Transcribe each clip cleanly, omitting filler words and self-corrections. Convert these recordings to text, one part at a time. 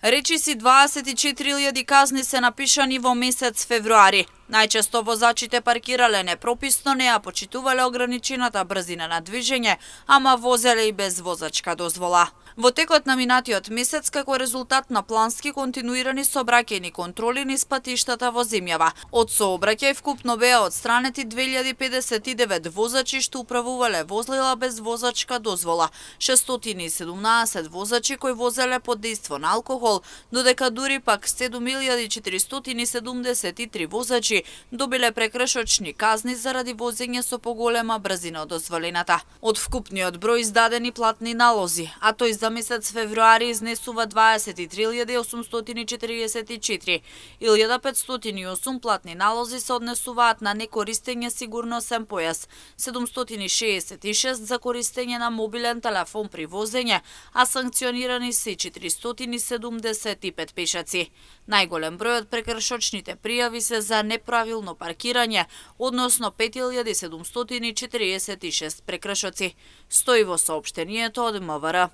Речиси 24.000 казни се напишани во месец февруари. Најчесто возачите паркирале непрописно, не ја почитувале ограничената брзина на движење, ама возеле и без возачка дозвола. Во текот на минатиот месец, како резултат на плански континуирани сообраќајни контроли низ патиштата во земјава, од сообраќај вкупно беа отстранети 2059 возачи што управувале возила без возачка дозвола, 617 возачи кои возеле под дејство на алкохол, додека дури пак 7473 возачи добиле прекршочни казни заради возење со поголема брзина од дозволената. Од вкупниот број издадени платни налози, а тој за месец февруари изнесува 23.844, 1508 платни налози се однесуваат на некористење сигурносен појас, 766 за користење на мобилен телефон при возење, а санкционирани се 475 пешаци. Најголем број од прекршочните пријави се за неправилно паркирање, односно 5746 прекршоци, стои во соопштението од МВР.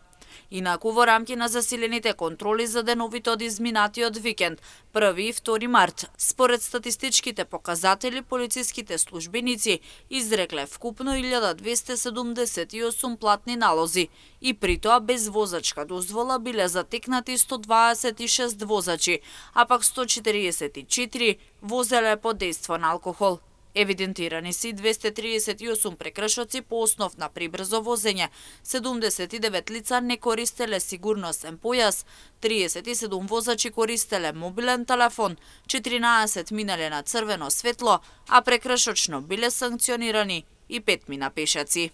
Инаку во рамки на засилените контроли за деновите од изминатиот викенд, 1 и 2 март, според статистичките показатели, полициските службеници изрекле вкупно 1278 платни налози и при тоа без возачка дозвола биле затекнати 126 возачи, а пак 144 возеле под дејство на алкохол. Евидентирани се 238 прекршоци по основ на прибрзо возење, 79 лица не користеле сигурносен појас, 37 возачи користеле мобилен телефон, 14 минале на црвено светло, а прекршочно биле санкционирани и 5 мина пешаци.